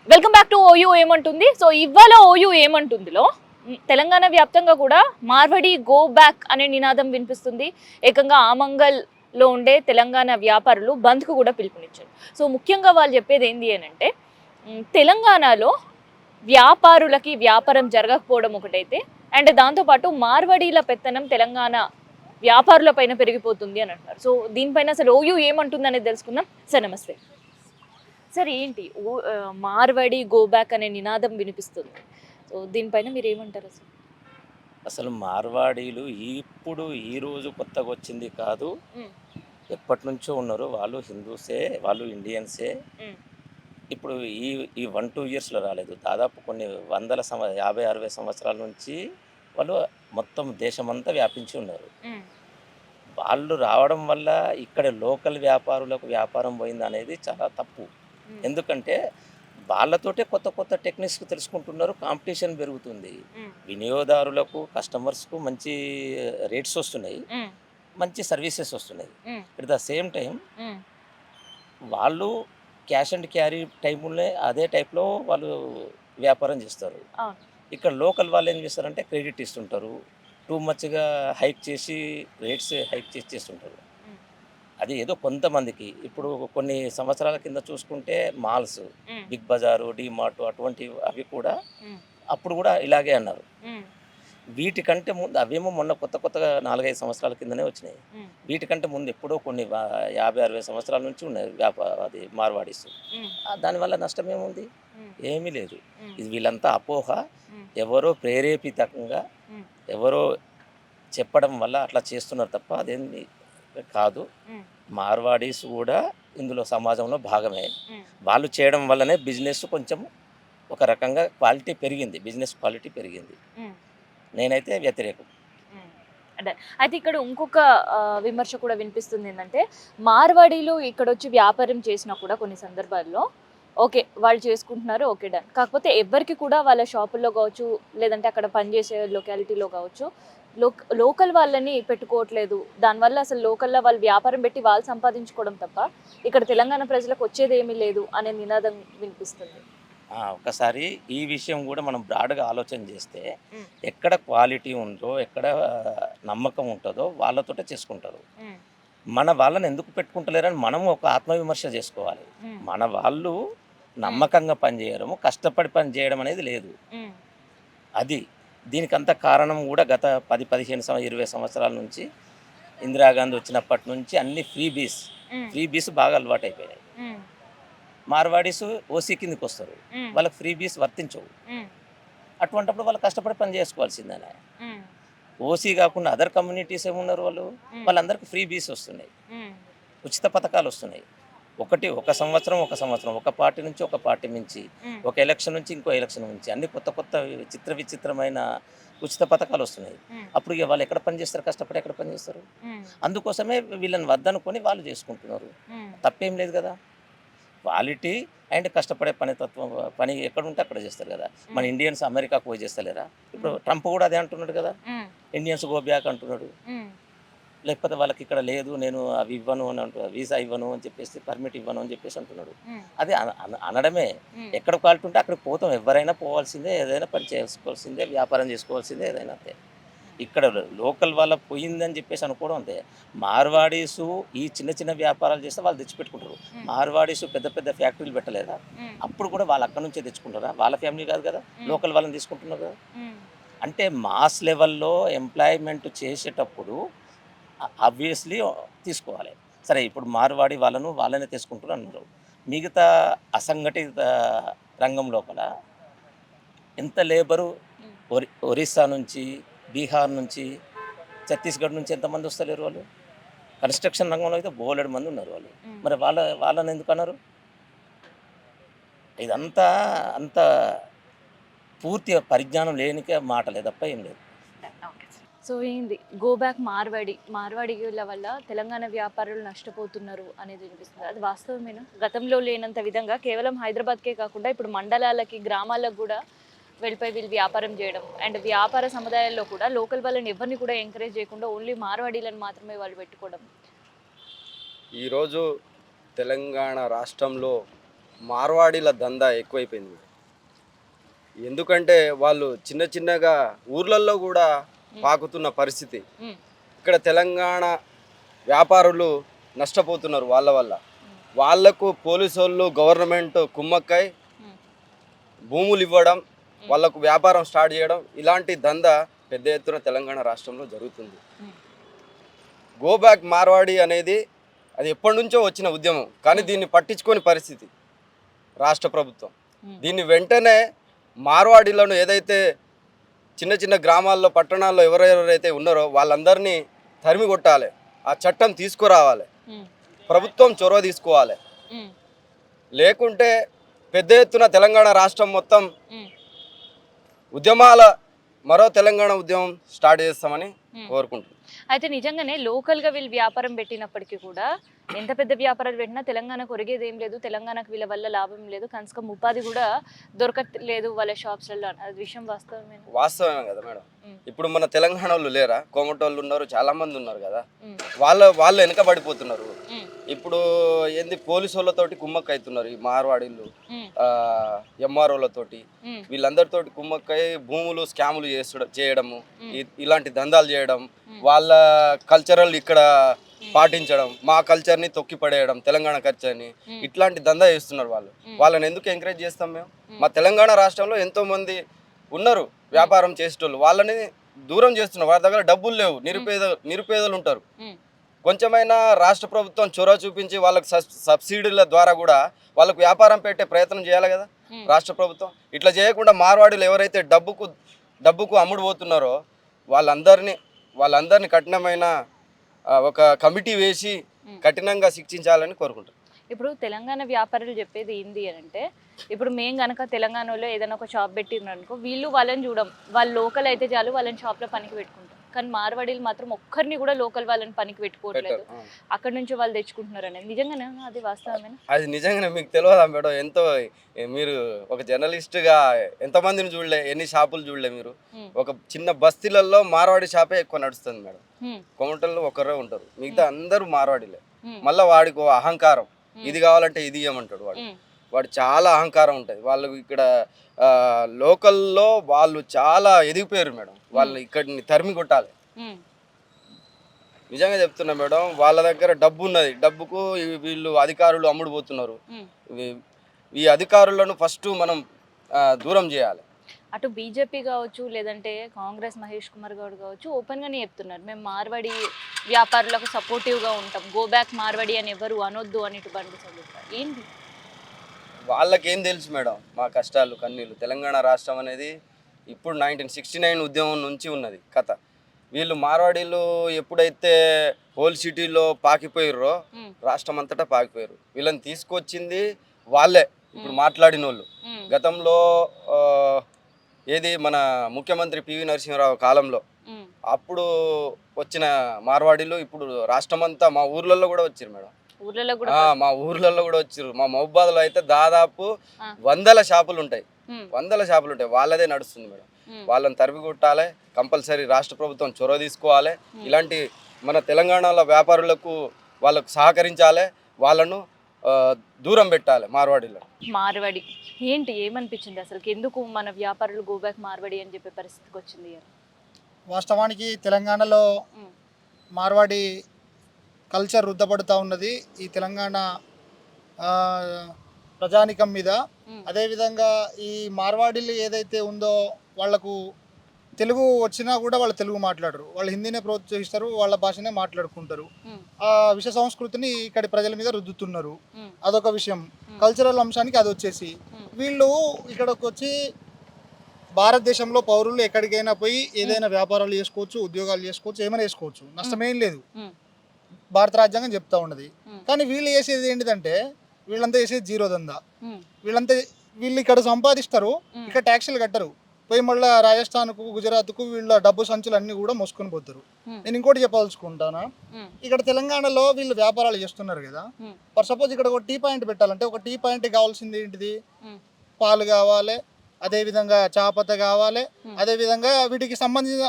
Welcome back to OU ఏమంటుంది. So ఇవాళ OU ఏమంటుందిలో Telangana వ్యాప్తంగా కూడా మార్వడి గో బ్యాక్ అనే నినాదం వినిపిస్తుంది. ఏకంగా ఆమంగల్లో ఉండే తెలంగాణ వ్యాపారులు బంద్కు కూడా పిలుపునిచ్చారు. సో ముఖ్యంగా వాళ్ళు చెప్పేది ఏంటి అని అంటే తెలంగాణలో వ్యాపారులకి వ్యాపారం జరగకపోవడం ఒకటైతే, అండ్ దాంతోపాటు మార్వడీల పెత్తనం తెలంగాణ వ్యాపారుల పైన పెరిగిపోతుంది అని అంటారు. సో దీనిపైన అసలు ఓయూ ఏమంటుంది అనేది తెలుసుకుందాం. సార్ నమస్తే. సార్ ఏంటి మార్వాడి గో బ్యాక్ అనే నినాదం వినిపిస్తుంది. సో దీనిపైన మీరు ఏమంటారు అసలు? అసలు మార్వాడీలు ఇప్పుడు ఈరోజు కొత్తగా వచ్చింది కాదు. హ్మ్. ఎప్పటినుంచో ఉన్నారు. వాళ్ళు హిందూసే, వాళ్ళు ఇండియన్సే. హ్మ్. ఇప్పుడు ఈ ఈ 1, 2 ఇయర్స్‌లో రాలేదు. దాదాపు కొన్ని వందల 50, 60 సంవత్సరాల నుంచి వాళ్ళు మొత్తం దేశమంతా వ్యాపించి ఉన్నారు. హ్మ్. వాళ్ళు రావడం వల్ల ఇక్కడ లోకల్ వ్యాపారులకు వ్యాపారం పోయిందనేది చాలా తప్పు. హ్మ్. ఎందుకంటే వాళ్ళతోటే కొత్త కొత్త టెక్నిక్స్ తెలుసుకుంటున్నారు. కాంపిటీషన్ పెరుగుతుంది. హ్మ్. వినియోగదారులకు, కస్టమర్స్‌కు మంచి రేట్స్ వస్తున్నాయి. హ్మ్. మంచి సర్వీసెస్ వస్తున్నాయి. హ్మ్. ఎట్ ద సేమ్ టైమ్ హ్మ్. వాళ్ళు క్యాష్ అండ్ క్యారీ టైములే అదే టైప్‌లో వాళ్ళు వ్యాపారం చేస్తారు. అవును. ఇక్కడ లోకల్ వాళ్ళు ఏం చేస్తారంటే క్రెడిట్ ఇస్తుంటారు. టూ మచ్‌గా హైక్ చేసి రేట్స్ హైక్ చేసి చేస్తుంటారు. హ్మ్. అది ఏదో కొంతమందికి. ఇప్పుడు కొన్ని సంవత్సరాల కింద చూసుకుంటే మాల్స్, హ్మ్. బిగ్ బజారు, డీమార్ట్ అటువంటివి అవి కూడా హ్మ్. అప్పుడు కూడా ఇలాగే అన్నారు. హ్మ్. వీటికంటే ముందు అవేమో మొన్న కొత్త కొత్తగా 4, 5 సంవత్సరాల కిందనే వచ్చినాయి. హ్మ్. వీటికంటే ముందు ఎప్పుడో కొన్ని 50, 60 సంవత్సరాల నుంచి ఉన్నాయి అది మార్వాడీస్. హ్మ్. దానివల్ల నష్టమేముంది? హ్మ్. ఏమీ లేదు. హ్మ్. ఇది వీళ్ళంతా అపోహ. హ్మ్. ఎవరో ప్రేరేపితంగా హ్మ్. ఎవరో చెప్పడం వల్ల అట్లా చేస్తున్నారు తప్ప అదేంది కాదు. హ్మ్. మార్వాడీస్ గూడా ఇందులో సమాజంలో భాగమే. హ్మ్. వాళ్ళు చేయడం వల్లనే బిజినెస్ కొంచెం ఒక రకంగా క్వాలిటీ పెరిగింది. బిజినెస్ క్వాలిటీ పెరిగింది. హ్మ్. నేనైతే వ్యతిరేకం. హ్మ్. అంటే అయితే ఇక్కడ ఇంకొక విమర్శ కూడా వినిపిస్తుంది ఏందంటే, మార్వాడీలు ఇక్కడొచ్చి వ్యాపారం చేసినా కూడా కొన్ని సందర్భాల్లో ఓకే. వాళ్ళు చేసుకుంటున్నారు. ఓకే. డన్. కాకపోతే ఎవ్వరికి కూడా వాళ్ళ షాపుల్లో గావచ్చు, లేదంటే అక్కడ పనిచేసే లొకాలిటీలో గావచ్చు, లోకల్ వాళ్ళని పెట్టుకోవట్లేదు. దానివల్ల అసలు లోకల్‌లో వాళ్ళు వ్యాపారం పెట్టి వాళ్ళు సంపాదించుకోవడం తప్ప, ఇక్కడ తెలంగాణ ప్రజలకు వచ్చేదేమీ లేదు అనే నినాదం వినిపిస్తుంది. ఒకసారి ఈ విషయం గూడా మనం బ్రాడ్‌గా ఆలోచన జేస్తే, హ్మ్. ఎక్కడ క్వాలిటీ ఉందో, ఎక్కడ నమ్మకం ఉంటదో వాళ్ళతోటే చేసుకుంటారు. హ్మ్. మన వాళ్ళని ఎందుకు పెట్టుకుంటలేరని మనము ఒక ఆత్మవిమర్శ జేసుకోవాలి. హ్మ్. మన వాళ్ళు హ్మ్. నమ్మకంగా పనిజేయడము, కష్టపడి పని జేయడం అనేది లేదు. హ్మ్. అది. దీనికంతా కారణం గూడా గత 10, 15 20 సంవత్సరాల నుంచి ఇందిరాగాంధీ వచ్చినప్పటి నుంచి అన్నీ ఫ్రీబీస్. హ్మ్. ఫ్రీబీస్ బాగా అలవాటయిపోయినాయి. హ్మ్. మార్వాడీస్ ఓసీ కిందకొస్తారు. హ్మ్. వాళ్ళకి ఫ్రీబీస్ వర్తించవు. హ్మ్. అటువంటప్పుడు వాళ్ళు కష్టపడి పని జేసుకోవాల్సిందేనే. హ్మ్. ఓసీ గాకుండా అదర్ కమ్యూనిటీస్ ఏమున్నారు వాళ్ళు? హ్మ్. వాళ్ళందరికీ ఫ్రీబీస్ వస్తున్నాయి. హ్మ్. ఉచిత పథకాలొస్తున్నాయి. ఒక సంవత్సరం, ఒక సంవత్సరం. ఒక పార్టీ నుంచి ఒక పార్టీ మించి, హ్మ్. ఒక ఎలక్షన్ నుంచి ఇంకో ఎలక్షన్ నుంచి అన్ని కొత్త కొత్త విచిత్రమైన ఉచిత పథకాలొస్తున్నాయి. హ్మ్. అప్పుడు ఇగ వాళ్ళు ఎక్కడ పని జేస్తారు? కష్టపడి ఎక్కడ పని జేస్తారు? హ్మ్. అందుకోసమే వీళ్ళని వద్దనుకొని వాళ్ళు జేసుకుంటున్నారు. హ్మ్. తప్పేం లేదు గదా! క్వాలిటీ అండ్ కష్టపడే పని ఎక్కడుంటే అక్కడ జేస్తారు గదా! మన హ్మ్. ఇండియన్స్ అమెరికాకు పోయి జేస్తలేరా? ఇప్పుడు హ్మ్. ట్రంప్ గూడా అదే అంటున్నాడు గదా! హ్మ్. ఇండియన్స్ గో బ్యాక్ అంటున్నాడు. హ్మ్. లేకపోతే వాళ్ళకిక్కడ లేదు నేను అవి ఇవ్వను అని వీసా ఇవ్వను అని చెప్పేసి, పర్మిట్ ఇవ్వను అని చెప్పేసి అంటున్నాడు. హ్మ్. అది అనడమే. హ్మ్. ఎక్కడ క్వాలిటీ ఉంటే అక్కడికి పోతాం. ఎవ్వరైనా పోవాల్సిందే, ఏదైనా పని చేసుకోవాల్సిందే, వ్యాపారం చేసుకోవాల్సిందే ఏదైనా అంతే. ఇక్కడ లోకల్ వాళ్ళ పోయిందని చెప్పేసి అనుకోవడం అంతే. మార్వాడీసు ఈ చిన్న చిన్న వ్యాపారాలు చేస్తే వాళ్ళు తెచ్చిపెట్టుకుంటారు. హ్మ్. మార్వాడీసు పెద్ద పెద్ద ఫ్యాక్టరీలు పెట్టలేదా? హ్మ్. అప్పుడు కూడా వాళ్ళు అక్కడి నుంచే తెచ్చుకుంటారా? వాళ్ళ ఫ్యామిలీ కాదు కదా! హ్మ్. లోకల్ వాళ్ళని తీసుకుంటున్నారు కదా! హ్మ్. అంటే మాస్ లెవెల్‌లో ఎంప్లాయ్‌మెంట్ చేసేటప్పుడు ఆబ్వియస్‌లీ తీసుకోవాలి. సరే ఇప్పుడు మార్వాడి వాళ్ళనే తీసుకుంటున్నారు అన్నారు. మిగతా అసంఘటిత రంగం లోపల ఎంత లేబరు హ్మ్. ఒరిస్సా నుంచి, బీహార్ నుంచి, ఛత్తీస్‌గఢ్ నుంచి ఎంతమంది వస్తలేరు వాళ్ళు? కన్‌స్ట్రక్షన్ రంగంలో అయితే బోలెడు మంది ఉన్నారు వాళ్ళు. హ్మ్. మరి వాళ్ళని ఎందుకనరు? ఇదంతా అంత పూర్తిగా పరిజ్ఞానం లేనికే మాటలే తప్ప ఏం లేదు. ఓకే. సో ఏంది గో బ్యాక్ మార్వాడి. మార్వాడీల వల్ల తెలంగాణ వ్యాపారులు నష్టపోతున్నారు అనేది వినిపిస్తుంది. అది వాస్తవమేనా? గతంలో లేనంత విధంగా కేవలం హైదరాబాద్‌కే కాకుండా ఇప్పుడు మండలాలకి, గ్రామాలకు గూడా వెళ్ళిపోయి వీళ్ళు వ్యాపారం జేయడం. అండ్ వ్యాపార సముదాయాల్లో కూడా లోకల్ వాళ్ళని ఎవరిని కూడా ఎంకరేజ్ జేయకుండా ఓన్లీ మార్వాడీలను మాత్రమే వాళ్ళు పెట్టుకోవడం. ఈరోజు తెలంగాణ రాష్ట్రంలో మార్వాడీల దందా ఎక్కువైపోయింది. ఎందుకంటే వాళ్ళు చిన్న చిన్నగా ఊర్లలో కూడా పాకుతున్న పరిస్థితి. ఇక్కడ తెలంగాణ వ్యాపారులు నష్టపోతున్నారు వాళ్ళ వల్ల. వాళ్లకు పోలీసు వాళ్ళు గవర్నమెంట్ కుమ్మక్కై భూములు ఇవ్వడం, వాళ్ళకు వ్యాపారం స్టార్ట్ చేయడం, ఇలాంటి దందా పెద్ద ఎత్తున తెలంగాణ రాష్ట్రంలో జరుగుతుంది. గో బ్యాక్ మార్వాడి అనేది అది ఎప్పటి నుంచో వచ్చిన ఉద్యమం, కానీ దీన్ని పట్టించుకోని పరిస్థితి రాష్ట్ర ప్రభుత్వం. దీన్ని వెంటనే మార్వాడీలను ఏదైతే చిన్న చిన్న గ్రామాల్లో పట్టణాల్లో ఎవరెవరైతే ఉన్నారో వాళ్ళందరినీ తరిమి కొట్టాలి, ఆ చట్టం తీసుకురావాలి, ప్రభుత్వం చొరవ తీసుకోవాలి. లేకుంటే పెద్ద ఎత్తున తెలంగాణ రాష్ట్రం మొత్తం ఉద్యమాల మరో తెలంగాణ ఉద్యమం స్టార్ట్ చేస్తామని కోరుకుంటున్నాను. అయితే నిజంగానే లోకల్గా వీళ్ళు వ్యాపారం పెట్టినప్పటికీ కూడా ఎంత పెద్ద వ్యాపారాలు పెట్టినా తెలంగాణకు ఒరిగేది ఏం లేదు, తెలంగాణకు వీళ్ళ వల్ల లాభం లేదు, కనీసం ఉపాధి కూడా దొరకట్లేదు వాళ్ళ షాప్స్లలో. అది విషయం వాస్తవమే కదా మేడం. ఇప్పుడు మన తెలంగాణ వాళ్ళు లేరా, కోమటోళ్ళు ఉన్నారు, చాలా మంది ఉన్నారు కదా, వాళ్ళు వెనకబడిపోతున్నారు. ఇప్పుడు ఏంది పోలీసు వాళ్ళతోటి కుమ్మక్క అవుతున్నారు ఈ మార్వాడీళ్ళు, ఎంఆర్ఓలతోటి వీళ్ళందరితోటి కుమ్మక్కై భూములు స్కాములు చేయడము, ఇలాంటి దందాలు చేయడం, వాళ్ళ కల్చరల్ ఇక్కడ పాటించడం, మా కల్చర్ని తొక్కి పడేయడం, తెలంగాణ కల్చర్ని, ఇట్లాంటి దందా చేస్తున్నారు వాళ్ళు. వాళ్ళని ఎందుకు ఎంకరేజ్ చేస్తాం మేము? మా తెలంగాణ రాష్ట్రంలో ఎంతో మంది ఉన్నారు వ్యాపారం చేసేటోళ్ళు, వాళ్ళని దూరం చేస్తున్నారు. వాళ్ళ దగ్గర డబ్బులు లేవు, నిరుపేదలు ఉంటారు. కొంచెమైనా రాష్ట్ర ప్రభుత్వం చొరవ చూపించి వాళ్ళకి సబ్సిడీల ద్వారా కూడా వాళ్ళకు వ్యాపారం పెట్టే ప్రయత్నం చేయాలి కదా రాష్ట్ర ప్రభుత్వం. ఇట్లా చేయకుండా మార్వాడీలు ఎవరైతే డబ్బుకు అమ్ముడు పోతున్నారో వాళ్ళందరినీ కఠినమైన ఒక కమిటీ వేసి కఠినంగా శిక్షించాలని కోరుకుంటారు. ఇప్పుడు తెలంగాణ వ్యాపారులు చెప్పేది ఏంది అని అంటే, ఇప్పుడు మేము కనుక తెలంగాణలో ఏదైనా ఒక షాప్ పెట్టిండ్రు అనుకో, వీళ్ళు వాళ్ళని చూడం, వాళ్ళు లోకల్ అయితే చాలు వాళ్ళని షాప్లో పనికి పెట్టుకుంటారు. కానీ మార్వాడీలు మాత్రం ఒక్కరిని కూడా లోకల్ వాళ్ళని పనికి పెట్టుకోవట్లేదు, అక్కడ నుంచి వాళ్ళు తెచ్చుకుంటున్నారు అనేది నిజంగానే అది వాస్తవమేనా? అది నిజంగానే మీకు తెలియదా మేడం? ఎంతో మీరు ఒక జర్నలిస్ట్గా ఎంతమందిని చూడలే, ఎన్ని షాపులు చూడలే మీరు? ఒక చిన్న బస్తీలలో మార్వాడి షాపే ఎక్కువ నడుస్తుంది మేడం. కోమటల్లో ఒకరే ఉంటారు, మిగతా అందరూ మార్వాడీలే. మళ్ళీ వాడికి అహంకారం, ఇది కావాలంటే ఇది ఇవ్వమంటాడు వాడు చాలా అహంకారం ఉంటుంది. వాళ్ళు ఇక్కడ లోకల్లో వాళ్ళు చాలా ఎదిగిపోయారు మేడం. వాళ్ళు ఇక్కడిని తరిమి కొట్టాలి. నిజంగా చెప్తున్నా మేడం, వాళ్ళ దగ్గర డబ్బు ఉన్నది, డబ్బుకు వీళ్ళు అధికారులు అమ్ముడు పోతున్నారు. ఈ అధికారులను ఫస్ట్ మనం దూరం చేయాలి. అటు బీజేపీ కావచ్చు, లేదంటే కాంగ్రెస్ మహేష్ కుమార్ గౌడ్ కావచ్చు, ఓపెన్గానే చెప్తున్నారు మేము మార్వాడి వ్యాపారులకు సపోర్టివ్గా ఉంటాం, గో బ్యాక్ మార్వాడి అని ఎవరు అనొద్దు అని ఇటు బండి చదువుతారు. ఏంటి వాళ్ళకేం తెలుసు మేడం మా కష్టాలు కన్నీళ్ళు? తెలంగాణ రాష్ట్రం అనేది ఇప్పుడు 1969 ఉద్యమం నుంచి ఉన్నది కథ. వీళ్ళు మార్వాడీలు ఎప్పుడైతే హోల్ సిటీలో పాకిపోయారో రాష్ట్రం అంతటా పాకిపోయారు. వీళ్ళని తీసుకొచ్చింది వాళ్ళే, ఇప్పుడు మాట్లాడిన వాళ్ళు. గతంలో ఏది మన ముఖ్యమంత్రి పివి నరసింహారావు కాలంలో అప్పుడు వచ్చిన మార్వాడీలు ఇప్పుడు రాష్ట్రమంతా మా ఊర్లలో కూడా వచ్చారు మేడం. మా ఊర్లలో కూడా వచ్చారు. మా మహబూబాద్లో అయితే దాదాపు 100 షాపులు ఉంటాయి, 100 షాపులు ఉంటాయి. వాళ్ళదే నడుస్తుంది మేడం. వాళ్ళని తరిమి కొట్టాలి, కంపల్సరీ రాష్ట్ర ప్రభుత్వం చొరవ తీసుకోవాలి. ఇలాంటి మన తెలంగాణలో వ్యాపారులకు వాళ్ళకు సహకరించాలి, వాళ్ళను దూరం పెట్టాలి మార్వాడీలో. మార్వాడి ఏంటి ఏమనిపించింది అసలు? ఎందుకు మన వ్యాపారులు గో బ్యాక్ మార్వాడి అని చెప్పే పరిస్థితికి వచ్చింది? వాస్తవానికి తెలంగాణలో మార్వాడి కల్చర్ రుద్దపడుతూ ఉన్నది ఈ తెలంగాణ ప్రజానికం మీద. అదేవిధంగా ఈ మార్వాడీలు ఏదైతే ఉందో వాళ్లకు తెలుగు వచ్చినా కూడా వాళ్ళు తెలుగు మాట్లాడరు, వాళ్ళు హిందీనే ప్రోత్సహిస్తారు, వాళ్ళ భాషనే మాట్లాడుకుంటారు. ఆ విష సంస్కృతిని ఇక్కడి ప్రజల మీద రుద్దుతున్నారు. అదొక విషయం. కల్చరల్ అంశానికి అది వచ్చేసి వీళ్ళు ఇక్కడికి వచ్చి భారతదేశంలో పౌరులు ఎక్కడికైనా పోయి ఏదైనా వ్యాపారాలు చేసుకోవచ్చు, ఉద్యోగాలు చేసుకోవచ్చు, ఏమైనా చేసుకోవచ్చు, నష్టమేం లేదు, భారత రాజ్యాంగం చెప్తా ఉన్నది. కానీ వీళ్ళు చేసేది ఏంటిదంటే వీళ్ళంతా చేసేది జీరో దందా. వీళ్ళు ఇక్కడ సంపాదిస్తారు, ఇక్కడ ట్యాక్సులు కట్టరు, పోయి మళ్ళీ రాజస్థాన్కు గుజరాత్కు వీళ్ళ డబ్బు సంచులు అన్నీ కూడా మోసుకొని పోతారు. నేను ఇంకోటి చెప్పదలుచుకుంటానా, ఇక్కడ తెలంగాణలో వీళ్ళు వ్యాపారాలు చేస్తున్నారు కదా, ఫర్ సపోజ్ ఇక్కడ ఒక టీ పాయింట్ పెట్టాలంటే ఒక టీ పాయింట్ కావాల్సింది ఏంటిది? పాలు కావాలి, అదేవిధంగా చాపత కావాలి, అదేవిధంగా వీటికి సంబంధించిన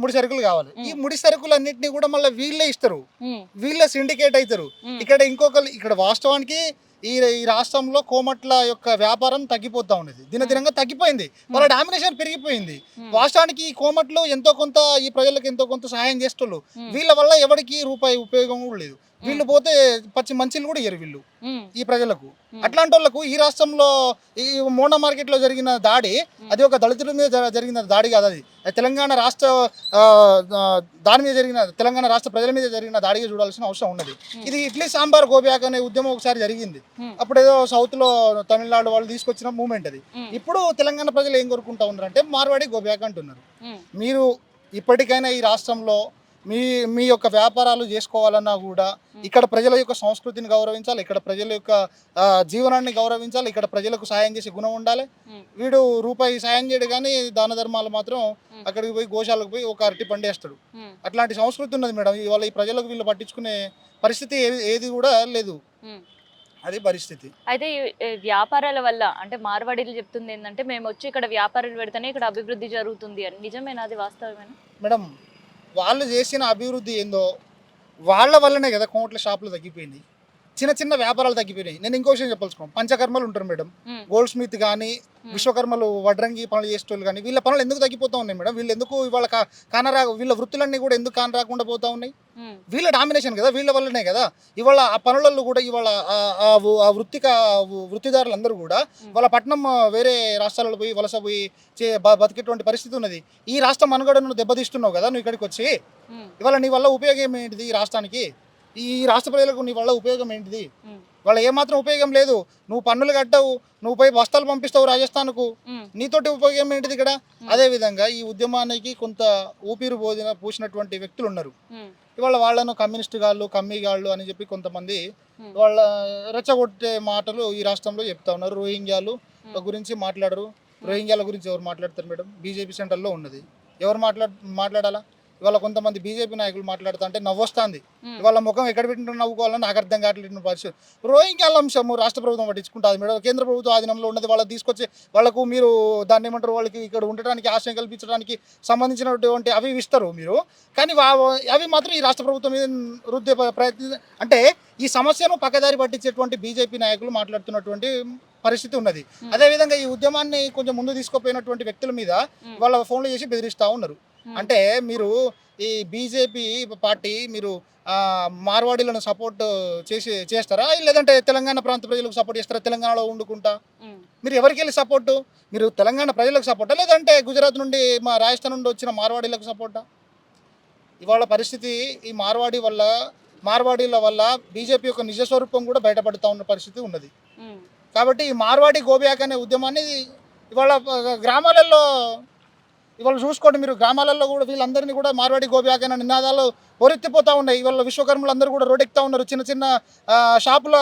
ముడి సరుకులు కావాలి. ఈ ముడి సరుకులు అన్నింటినీ కూడా మళ్ళీ వీళ్ళే ఇస్తారు, వీళ్ళే సిండికేట్ అవుతారు. ఇక్కడ వాస్తవానికి ఈ రాష్ట్రంలో కోమట్ల యొక్క వ్యాపారం తగ్గిపోతా ఉన్నది, దినదినంగా తగ్గిపోయింది, వాళ్ళ డామినేషన్ పెరిగిపోయింది. వాస్తవానికి ఈ కోమట్లు ఎంతో కొంత ఈ ప్రజలకు ఎంతో కొంత సహాయం చేస్తున్నారు. వీళ్ళ వల్ల ఎవరికి రూపాయి ఉపయోగం కూడా లేదు. వీళ్ళు పోతే పచ్చి మంచిలు కూడా ఇయ్యరు వీళ్ళు ఈ ప్రజలకు. అట్లాంటి వాళ్ళకు ఈ రాష్ట్రంలో ఈ మోండా మార్కెట్లో జరిగిన దాడి అది ఒక దళితుల మీద జరిగిన దాడి కాదు, అది తెలంగాణ రాష్ట్ర దాని మీద జరిగిన తెలంగాణ రాష్ట్ర ప్రజల మీద జరిగిన దాడిగా చూడాల్సిన అవసరం ఉన్నది. ఇది ఇడ్లీ సాంబార్ గోబ్యాక్ అనే ఉద్యమం ఒకసారి జరిగింది. అప్పుడు ఏదో సౌత్ లో తమిళనాడు వాళ్ళు తీసుకొచ్చిన మూమెంట్ అది. ఇప్పుడు తెలంగాణ ప్రజలు ఏం కోరుకుంటా ఉన్నారంటే మార్వాడి గోబ్యాక్ అంటున్నారు. మీరు ఇప్పటికైనా ఈ రాష్ట్రంలో మీ యొక్క వ్యాపారాలు చేసుకోవాలన్నా కూడా ఇక్కడ ప్రజల యొక్క సంస్కృతిని గౌరవించాలి, ఇక్కడ ప్రజల యొక్క జీవనాన్ని గౌరవించాలి, ఇక్కడ ప్రజలకు సాయం చేసే గుణం ఉండాలి. వీడు రూపాయి సాయం చేయడు కానీ దాన ధర్మాలు మాత్రం అక్కడికి పోయి గోశాలకు పోయి ఒక అరటి పండేస్తాడు. అట్లాంటి సంస్కృతి ఉన్నది మేడం. ఇవాళ ఈ ప్రజలకు వీళ్ళు పట్టించుకునే పరిస్థితి ఏది కూడా లేదు. అది పరిస్థితి. అయితే ఈ వ్యాపారాల వల్ల అంటే మార్వాడీలు చెప్తుంది ఏంటంటే మేము వచ్చి ఇక్కడ వ్యాపారాలు పెడితేనే ఇక్కడ అభివృద్ధి జరుగుతుంది అని. నిజమేనా? అది వాస్తవమేనా మేడం? వాళ్ళు చేసిన అభివృద్ధి ఏందో వాళ్ళ వల్లనే కదా కోమట్ల షాపులు తగ్గిపోయింది, చిన్న చిన్న వ్యాపారాలు తగ్గిపోయినాయి. నేను ఇంకో విషయం చెప్పాల్సుకున్నాను. పంచకర్మలు ఉంటారు మేడం, గోల్డ్ స్మిత్ కానీ విశ్వకర్మలు వడ్రంగి పనులు చేసేటోళ్ళు కానీ వీళ్ళ పనులు ఎందుకు తగ్గిపోతూ ఉన్నాయి మేడం? వీళ్ళు ఎందుకు ఇవాళ వీళ్ళ వృత్తులన్నీ కూడా ఎందుకు కానరాకుండా పోతా ఉన్నాయి? వీళ్ళ డామినేషన్ కదా, వీళ్ళ వల్లనే కదా ఇవాళ ఆ పనులలో కూడా ఇవాళ ఆ వృత్తిదారులు అందరూ కూడా వాళ్ళ పట్నం వేరే రాష్ట్రాలలో పోయి వలస పోయి బతికేటువంటి పరిస్థితి ఉన్నది. ఈ రాష్ట్ర మనుగడను దెబ్బతీస్తున్నావు కదా నువ్వు ఇక్కడికి వచ్చి. ఇవాళ నీ వల్ల ఉపయోగం ఏంటిది ఈ రాష్ట్రానికి? ఈ రాష్ట్ర ప్రజలకు నీ వల్ల ఉపయోగం ఏంటిది? వాళ్ళ ఏమాత్రం ఉపయోగం లేదు. నువ్వు పన్నులు కట్టవు, నువ్వు పోయి బస్తాలు పంపిస్తావు రాజస్థాన్కు, నీతోటి ఉపయోగం ఏంటిది ఇక్కడ? అదే విధంగా ఈ ఉద్యమానికి కొంత ఊపిరి పూసినటువంటి వ్యక్తులు ఉన్నారు. ఇవాళ వాళ్ళను కమ్యూనిస్ట్ గాళ్ళు కమ్మిగాళ్ళు అని చెప్పి కొంతమంది వాళ్ళ రెచ్చగొట్టే మాటలు ఈ రాష్ట్రంలో చెప్తా ఉన్నారు. రోహింగ్యాలు గురించి మాట్లాడరు. రోహింగ్యాల గురించి ఎవరు మాట్లాడతారు మేడం? బీజేపీ సెంటర్లో ఉన్నది. ఎవరు మాట్లాడాలా? ఇవాళ కొంతమంది బీజేపీ నాయకులు మాట్లాడుతా అంటే నవ్వొస్తుంది. ఇవాళ ముఖం ఎక్కడ పెట్టిన నవ్వుకోవాలని నాకు అర్థం కావట్లేదు పరిస్థితి. రోహింగ్యాల అంశము రాష్ట్ర ప్రభుత్వం పట్టించుకుంటుంది మేడం. కేంద్ర ప్రభుత్వం ఆధీనంలో ఉన్నది. వాళ్ళకి తీసుకొచ్చి వాళ్ళకు మీరు దాన్ని ఏమంటారు, వాళ్ళకి ఇక్కడ ఉండటానికి ఆశ్రయం కల్పించడానికి సంబంధించినటువంటి అవి ఇస్తారు మీరు, కానీ అవి మాత్రం ఈ రాష్ట్ర ప్రభుత్వం మీద రుద్దే ప్రయత్నం. అంటే ఈ సమస్యను పక్కదారి పట్టించేటువంటి బీజేపీ నాయకులు మాట్లాడుతున్నటువంటి పరిస్థితి ఉన్నది. అదేవిధంగా ఈ ఉద్యమాన్ని కొంచెం ముందు తీసుకుపోయినటువంటి వ్యక్తుల మీద వాళ్ళ ఫోన్లు చేసి బెదిరిస్తూ ఉన్నారు. అంటే మీరు ఈ బీజేపీ పార్టీ మీరు మార్వాడీలను సపోర్ట్ చేస్తారా, లేదంటే తెలంగాణ ప్రాంత ప్రజలకు సపోర్ట్ చేస్తారా? తెలంగాణలో వండుకుంటా మీరు ఎవరికి వెళ్ళి సపోర్టు? మీరు తెలంగాణ ప్రజలకు సపోర్టా, లేదంటే గుజరాత్ నుండి రాజస్థాన్ నుండి వచ్చిన మార్వాడీలకు సపోర్టా? ఇవాళ పరిస్థితి ఈ మార్వాడీల వల్ల బీజేపీ యొక్క నిజ స్వరూపం కూడా బయటపడుతూ ఉన్న పరిస్థితి ఉన్నది. కాబట్టి ఈ మార్వాడి గోబ్యాక్ అనే ఉద్యమాన్ని ఇవాళ గ్రామాలలో ఇవాళ చూసుకోండి మీరు, గ్రామాలలో కూడా వీళ్ళందరినీ కూడా మార్వాడి గోబ్యాక్ అనే నినాదాలు ఒరెత్తిపోతూ ఉన్నాయి. ఇవాళ విశ్వకర్మలు అందరూ కూడా రోడ్డెక్కుతూ ఉన్నారు. చిన్న చిన్న షాపుల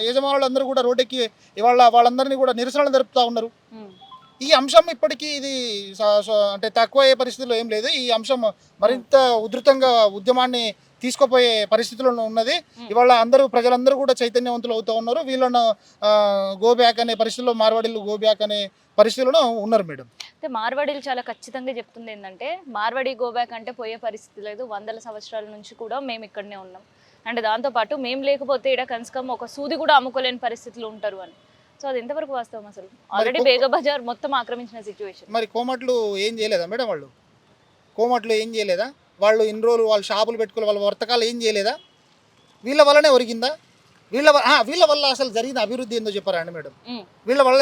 యజమానులు అందరూ కూడా రోడ్డెక్కి ఇవాళ వాళ్ళందరినీ కూడా నిరసనలు జరుపుతూ ఉన్నారు. ఈ అంశం ఇప్పటికీ ఇది అంటే తక్కువ అయ్యే పరిస్థితుల్లో ఏం లేదు. ఈ అంశం మరింత ఉధృతంగా ఉద్యమాన్ని తీసుకుపోయే పరిస్థితుల్లో ఉన్నది. ఇవాళ ప్రజలందరూ కూడా చైతన్యవంతులు అవుతూ ఉన్నారు. వీళ్ళను గోబ్యాక్ అనే పరిస్థితుల్లో మార్వాడీలు గోబ్యాక్ అనే పరిస్థితుల్లో ఉన్నారు మేడం. అయితే మార్వాడీలు చాలా ఖచ్చితంగా చెప్తుంది ఏంటంటే మార్వాడి గోబ్యాక్ అంటే పోయే పరిస్థితి లేదు, వందల సంవత్సరాల నుంచి కూడా మేము ఇక్కడనే ఉన్నాం. అంటే దాంతోపాటు మేము లేకపోతే ఇక్కడ కనీసం ఒక సూది కూడా అమ్ముకోలేని పరిస్థితులు ఉంటారు అని. సో అది ఎంతవరకు వాస్తవం? అసలు ఆల్రెడీ బేగ బజార్ మొత్తం ఆక్రమించిన సిచ్యువేషన్. మరి కోమట్లు ఏం చేయలేదా మేడం? కోమట్లు ఏం చేయలేదా? వాళ్ళు ఇన్ని రోజులు వాళ్ళు షాపులు పెట్టుకుని వాళ్ళ వర్తకాలు ఏం చేయలేదా? వీళ్ళ వల్లనే ఒరిగిందా? వీళ్ళ వల్ల అసలు జరిగిన అభివృద్ధి ఏందో చెప్పారా అండి మేడం? వీళ్ళ వల్ల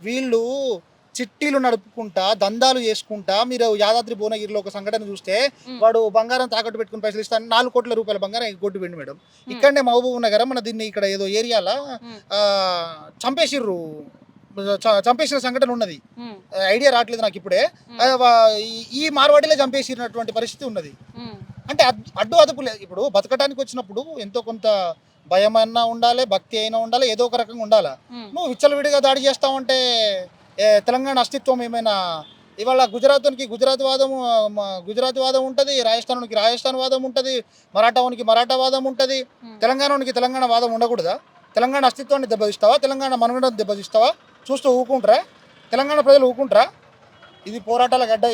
వీళ్ళు చిట్టీలు నడుపుకుంటా దందాలు చేసుకుంటా. మీరు యాదాద్రి భువనగిరిలో ఒక సంఘటన చూస్తే వాడు బంగారం తాకట్టు పెట్టుకుని పైసలు ఇస్తాను 4 కోట్ల రూపాయల బంగారం కొట్టు పెండి మేడం. ఇక్కడనే మహబూబ్ నగర్ మన దీన్ని ఇక్కడ ఏదో ఏరియాలో చంపేసిన సంఘటన ఉన్నది. ఐడియా రావట్లేదు నాకు ఇప్పుడే. ఈ మార్వాడిలో చంపేసినటువంటి పరిస్థితి ఉన్నది. అంటే అడ్డు అదుపు లేదు. ఇప్పుడు బతకడానికి వచ్చినప్పుడు ఎంతో కొంత భయం అయినా ఉండాలి, భక్తి అయినా ఉండాలి, ఏదో ఒక రకంగా ఉండాలి. నువ్వు విచ్చలవిడిగా దాడి చేస్తావంటే తెలంగాణ అస్తిత్వం ఏమైనా? ఇవాళ గుజరాత్ వాదం ఉంటుంది, రాజస్థాన్ వాదం ఉంటుంది, మరాఠా వాదం ఉంటుంది. తెలంగాణ వాదం ఉండకూడదా? తెలంగాణ అస్తిత్వాన్ని దెబ్బతీస్తావా? తెలంగాణ మనుగడను దెబ్బతీస్తావా? చూస్తూ ఊకుంటారా? తెలంగాణ ప్రజలు ఊకుంటారా? ఇది పోరాటాల గడ్డ,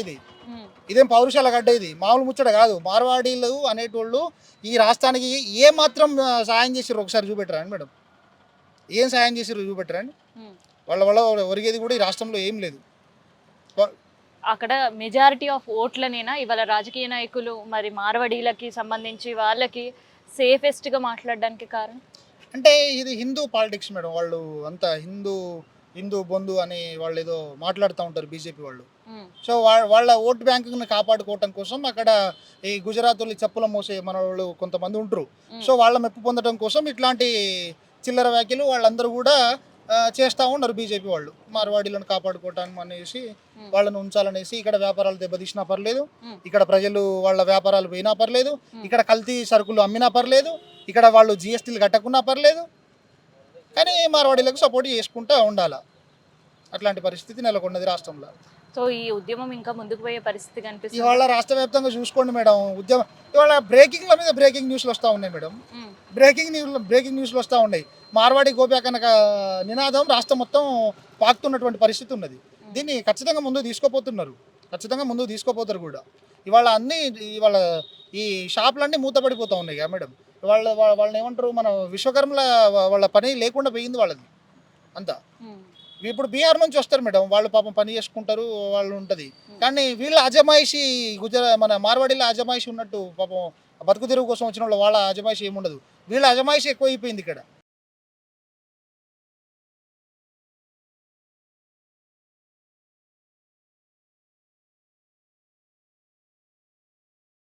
ఇదేం పౌరుషాల గడ్డ, ఇది మామూలు ముచ్చట కాదు. మార్వాడీలు అనేటోళ్ళు ఈ రాష్ట్రానికి ఏ మాత్రం సాయం చేసారు ఒకసారి చూపెట్టరా మేడం? ఏం సాయం చేసి రుజువు పెట్టరండి. ఉమ్. వాళ్ళ వల్ల ఒరిగేది కూడా ఈ రాష్ట్రంలో ఏం లేదు. అక్కడ మెజారిటీ ఆఫ్ ఓట్లనేనా ఇవాళ రాజకీయ నాయకులు మరి మార్వడీలకి సంబంధించి వాళ్ళకి సేఫెస్ట్గా మాట్లాడడానికి కారణం? అంటే ఇది హిందూ పాలిటిక్స్ మేడం. వాళ్ళు అంతా హిందూ బంధు అని వాళ్ళు ఏదో మాట్లాడుతూ ఉంటారు బీజేపీ వాళ్ళు. ఉమ్, సో వాళ్ళ ఓట్ బ్యాంకుని కాపాడుకోవటం కోసం అక్కడ ఈ గుజరాత్ వాళ్ళు చెప్పుల మోసే మన వాళ్ళు కొంతమంది ఉంటారు. సో వాళ్ళ మెప్పు పొందడం కోసం ఇట్లాంటి చిల్లర వ్యాఖ్యలు వాళ్ళందరూ కూడా చేస్తూ ఉన్నారు బీజేపీ వాళ్ళు. మార్వాడీలను కాపాడుకోవటానికి అనేసి వాళ్ళని ఉంచాలనేసి ఇక్కడ వ్యాపారాలు దెబ్బతీసినా పర్లేదు, ఇక్కడ ప్రజలు వాళ్ళ వ్యాపారాలు పోయినా పర్లేదు, ఇక్కడ కల్తీ సరుకులు అమ్మినా పర్లేదు, ఇక్కడ వాళ్ళు జిఎస్టీలు కట్టకున్నా పర్లేదు, కానీ మార్వాడీలకు సపోర్ట్ చేసుకుంటూ ఉండాలి. అట్లాంటి పరిస్థితి నెలకొన్నది రాష్ట్రంలో. సో ఈ ఉద్యమం ఇంకా ముందుకు పోయే పరిస్థితి కనిపిస్తుంది. ఇవాళ రాష్ట్ర వ్యాప్తంగా చూసుకోండి మేడం, ఉద్యమం ఇవాళ బ్రేకింగ్ల మీద బ్రేకింగ్ న్యూస్లు వస్తూ ఉన్నాయి మేడం. బ్రేకింగ్ న్యూస్లు వస్తూ ఉన్నాయి. మార్వాడి గోబ్యాక్ అనే నినాదం రాష్ట్రం మొత్తం పాకుతున్నటువంటి పరిస్థితి ఉన్నది. దీన్ని ఖచ్చితంగా ముందుకు తీసుకోపోతారు కూడా. ఇవాళ ఈ షాపులన్నీ మూతపడిపోతూ ఉన్నాయి కదా మేడం. వాళ్ళని ఏమంటారు, మన విశ్వకర్మల వాళ్ళ పని లేకుండా పోయింది వాళ్ళది అంతా. ఇప్పుడు బీహార్ నుంచి వస్తారు మేడం, వాళ్ళు పాపం పని చేసుకుంటారు, వాళ్ళు ఉంటుంది. కానీ వీళ్ళ అజమాయిషి మన మార్వాడీలో అజమాయిషి ఉన్నట్టు పాపం బతుకు తెరువు కోసం వచ్చిన వాళ్ళ అజమాయిషి ఏముండదు. వీళ్ళ అజమాయిషి ఎక్కువైపోయింది ఇక్కడ.